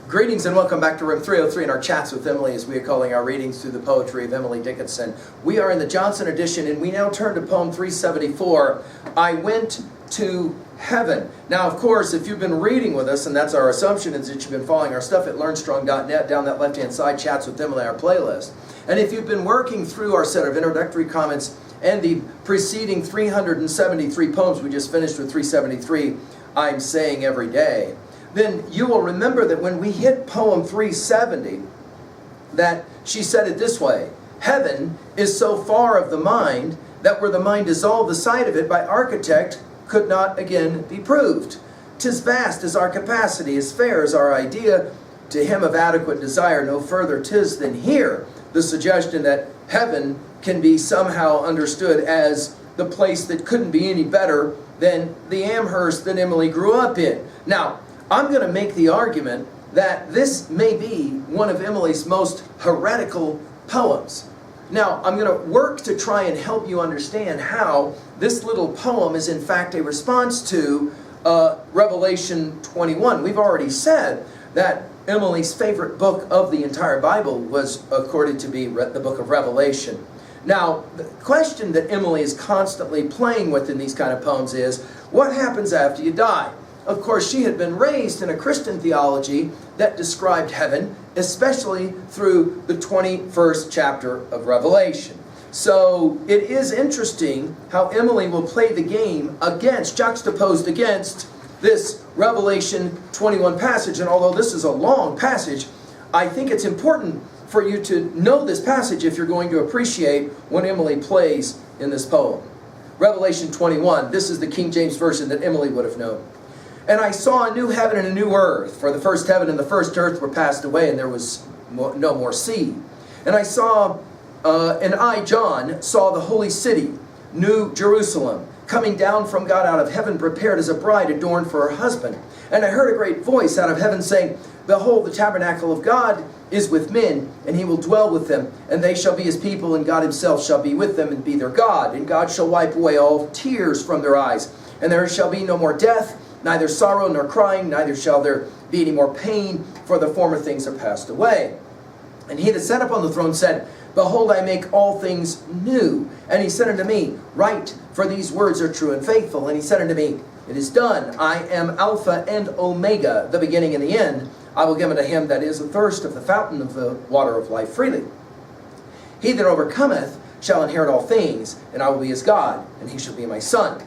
Greetings and welcome back to room 303 in our chats with Emily, as we are calling our readings through the poetry of Emily Dickinson. We are in the Johnson edition, and we now turn to poem 374, I Went to Heaven. Now, of course, if you've been reading with us, and that's our assumption, is that you've been following our stuff at learnstrong.net, down that left-hand side, chats with Emily, our playlist. And if you've been working through our set of introductory comments and the preceding 373 poems, we just finished with 373, I'm saying every day, then you will remember that when we hit poem 370, that she said it this way: heaven is so far of the mind that where the mind dissolved, the sight of it by architect could not again be proved. 'Tis vast as our capacity, as fair as our idea, to him of adequate desire no further 'tis than here. The suggestion that heaven can be somehow understood as the place that couldn't be any better than the Amherst that Emily grew up in. Now, I'm going to make the argument that this may be one of Emily's most heretical poems. Now, I'm going to work to try and help you understand how this little poem is in fact a response to Revelation 21. We've already said that Emily's favorite book of the entire Bible was accorded to be the book of Revelation. Now, the question that Emily is constantly playing with in these kind of poems is, what happens after you die? Of course, she had been raised in a Christian theology that described heaven, especially through the 21st chapter of Revelation. So it is interesting how Emily will play the game juxtaposed against this Revelation 21 passage. And although this is a long passage, I think it's important for you to know this passage if you're going to appreciate what Emily plays in this poem. Revelation 21, this is the King James Version that Emily would have known. And I saw a new heaven and a new earth, for the first heaven and the first earth were passed away, and there was no more sea. And I saw, John, saw the holy city, New Jerusalem, coming down from God out of heaven, prepared as a bride adorned for her husband. And I heard a great voice out of heaven saying, Behold, the tabernacle of God is with men, and he will dwell with them, and they shall be his people, and God himself shall be with them and be their God. And God shall wipe away all tears from their eyes, and there shall be no more death, neither sorrow nor crying, neither shall there be any more pain, for the former things are passed away. And he that sat upon the throne said, Behold, I make all things new. And he said unto me, Write, for these words are true and faithful. And he said unto me, It is done. I am Alpha and Omega, the beginning and the end. I will give unto him that is athirst of the fountain of the water of life freely. He that overcometh shall inherit all things, and I will be his God, and he shall be my son.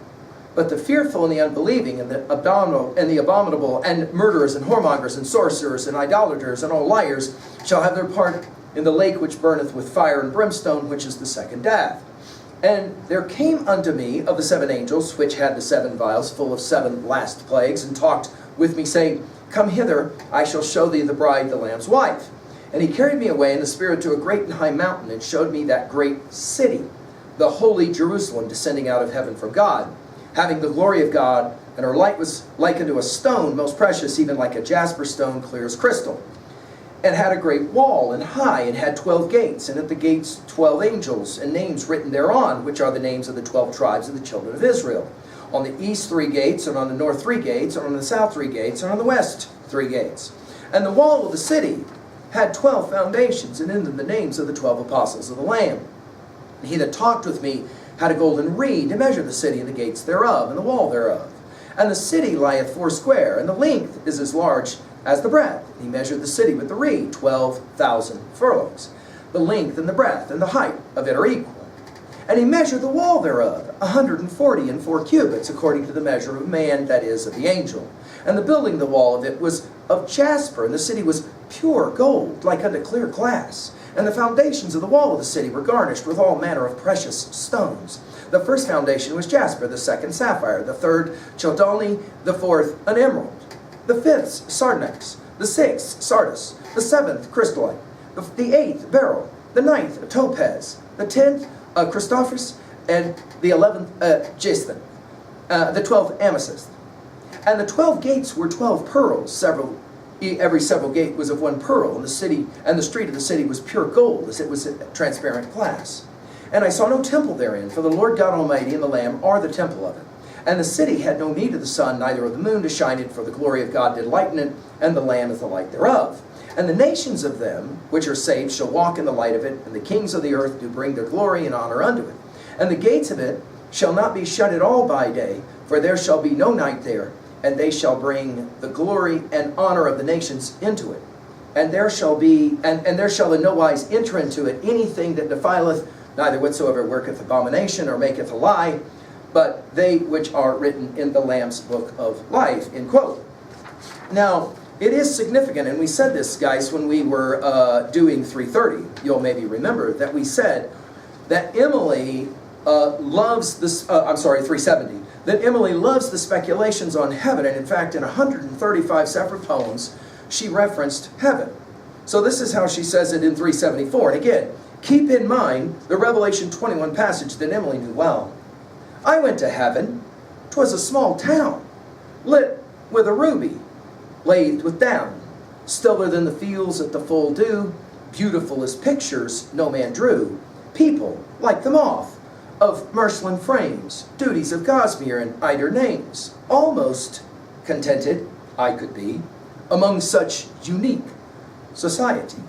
But the fearful and the unbelieving and the abominable and murderers and whoremongers and sorcerers and idolaters and all liars shall have their part in the lake which burneth with fire and brimstone, which is the second death. And there came unto me of the seven angels, which had the seven vials full of seven last plagues, and talked with me, saying, Come hither, I shall show thee the bride, the Lamb's wife. And he carried me away in the Spirit to a great and high mountain, and showed me that great city, the holy Jerusalem, descending out of heaven from God, having the glory of God, and her light was like unto a stone, most precious, even like a jasper stone, clear as crystal. And had a great wall, and high, and had 12 gates, and at the gates 12 angels, and names written thereon, which are the names of the 12 tribes of the children of Israel. On the east 3 gates, and on the north 3 gates, and on the south 3 gates, and on the west 3 gates. And the wall of the city had 12 foundations, and in them the names of the 12 apostles of the Lamb. And he that talked with me had a golden reed to measure the city and the gates thereof, and the wall thereof. And the city lieth foursquare, and the length is as large as the breadth. And he measured the city with the reed, 12,000 furlongs. The length and the breadth and the height of it are equal. And he measured the wall thereof, 144 cubits, according to the measure of man, that is, of the angel. And the building of the wall of it was of jasper, and the city was pure gold, like unto clear glass. And the foundations of the wall of the city were garnished with all manner of precious stones. The first foundation was jasper, the second sapphire, the third chalcedony, the fourth an emerald, the fifth sardonyx, the sixth sardis, the seventh crystalline, the eighth beryl, the ninth topaz, the 10th Christophorus, and the 11th jasper, the 12th amethyst. And the 12 gates were 12 pearls, every several gate was of 1 pearl, and the street of the city was pure gold, as it was transparent glass. And I saw no temple therein, for the Lord God Almighty and the Lamb are the temple of it. And the city had no need of the sun, neither of the moon to shine it, for the glory of God did lighten it, and the Lamb is the light thereof. And the nations of them which are saved shall walk in the light of it, and the kings of the earth do bring their glory and honor unto it. And the gates of it shall not be shut at all by day, for there shall be no night there, and they shall bring the glory and honor of the nations into it. And there shall be, and there shall in no wise enter into it anything that defileth, neither whatsoever worketh abomination or maketh a lie, but they which are written in the Lamb's book of life, end quote. Now, it is significant, and we said this, guys, when we were doing 330. You'll maybe remember that we said that Emily loves this, 370, that Emily loves the speculations on heaven, and in fact, in 135 separate poems, she referenced heaven. So this is how she says it in 374. And again, keep in mind the Revelation 21 passage that Emily knew well. I went to heaven. 'Twas a small town, lit with a ruby, lathed with down, stiller than the fields at the full dew, beautiful as pictures no man drew, people like the moth, of Murslin frames, duties of gossamer and eider names. Almost contented I could be among such unique society.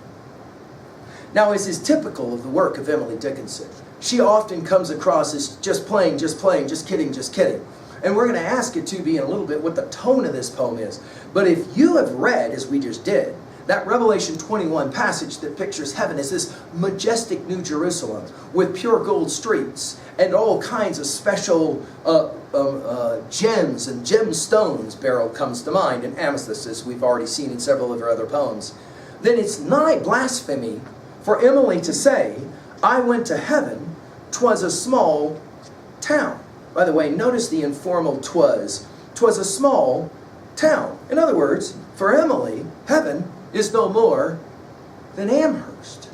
Now, as is typical of the work of Emily Dickinson, she often comes across as just playing, just kidding, just kidding. And we're going to ask it to be in a little bit what the tone of this poem is. But if you have read, as we just did, that Revelation 21 passage that pictures heaven as this majestic New Jerusalem with pure gold streets and all kinds of special gems and gemstones, beryl comes to mind, and amethyst, as we've already seen in several of her other poems, then it's nigh blasphemy for Emily to say, I went to heaven, 'twas a small town. By the way, notice the informal 'twas. 'Twas a small town. In other words, for Emily, heaven is no more than Amherst.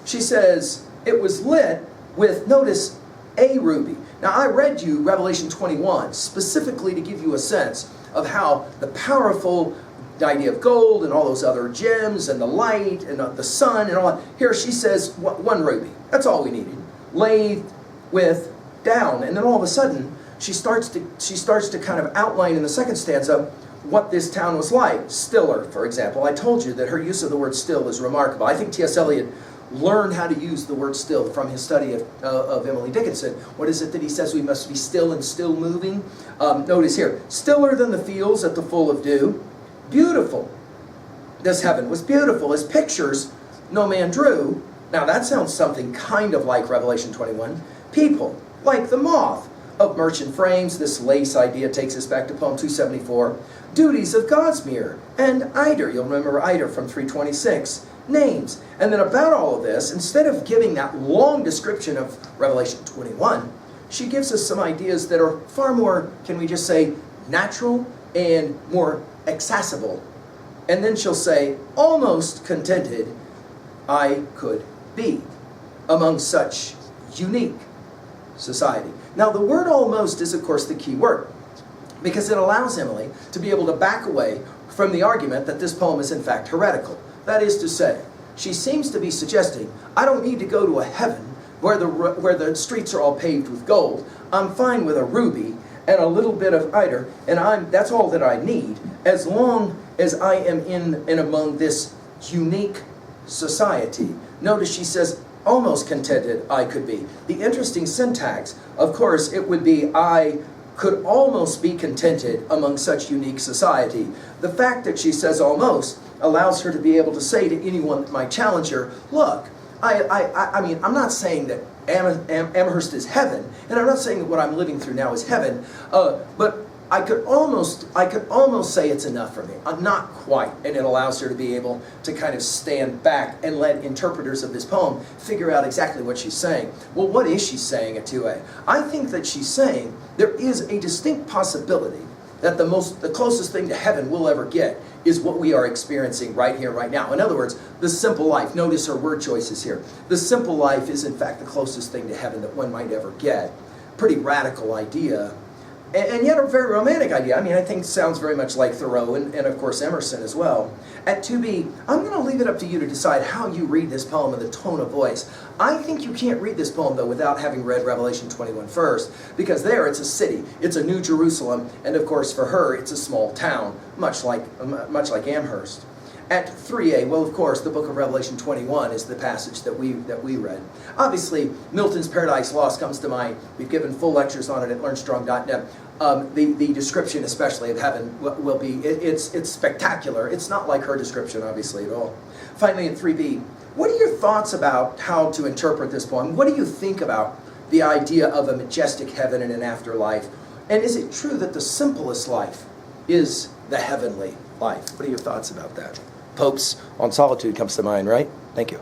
She says it was lit with, notice, a ruby. Now, I read you Revelation 21 specifically to give you a sense of how the powerful idea of gold and all those other gems and the light and the sun and all that. Here she says one ruby. That's all we needed. Lathed with down. And then all of a sudden, she starts to kind of outline in the second stanza what this town was like. Stiller, for example. I told you that her use of the word still is remarkable. I think T.S. Eliot learned how to use the word still from his study of Emily Dickinson. What is it that he says? We must be still and still moving. Notice here, stiller than the fields at the full of dew. Beautiful. This heaven was beautiful as pictures no man drew. Now that sounds something kind of like Revelation 21. People, like the moth of merchant frames. This lace idea takes us back to poem 274. Duties of gossamer and eider. You'll remember eider from 326. Names. And then about all of this, instead of giving that long description of Revelation 21, she gives us some ideas that are far more, can we just say, natural and more accessible. And then she'll say, almost contented I could be among such unique society. Now, the word almost is, of course, the key word, because it allows Emily to be able to back away from the argument that this poem is in fact heretical. That is to say, she seems to be suggesting, I don't need to go to a heaven where the streets are all paved with gold. I'm fine with a ruby and a little bit of eider, and that's all that I need, as long as I am in and among this unique society. Notice she says, almost contented I could be. The interesting syntax, of course, it would be, I could almost be contented among such unique society. The fact that she says almost allows her to be able to say to anyone that might challenge her, look, I mean, I'm not saying that Amherst is heaven, and I'm not saying that what I'm living through now is heaven, but I could almost say it's enough for me. Not quite. And it allows her to be able to kind of stand back and let interpreters of this poem figure out exactly what she's saying. Well, what is she saying at 2a? I think that she's saying there is a distinct possibility that the closest thing to heaven we'll ever get is what we are experiencing right here, right now. In other words, the simple life. Notice her word choices here. The simple life is in fact the closest thing to heaven that one might ever get. Pretty radical idea. and yet a very romantic idea. I mean, I think it sounds very much like Thoreau and of course Emerson as well. At 2B, I'm going to leave it up to you to decide how you read this poem and the tone of voice. I think you can't read this poem, though, without having read Revelation 21 first, because there it's a city, it's a New Jerusalem, and of course for her it's a small town, much like Amherst. At 3A, well, of course, the book of Revelation 21 is the passage that we read. Obviously, Milton's Paradise Lost comes to mind. We've given full lectures on it at learnstrong.net. The description, especially of heaven, will be, it's spectacular. It's not like her description, obviously, at all. Finally, at 3B, what are your thoughts about how to interpret this poem? What do you think about the idea of a majestic heaven and an afterlife? And is it true that the simplest life is the heavenly life? What are your thoughts about that? Pope's On Solitude comes to mind, right? Thank you.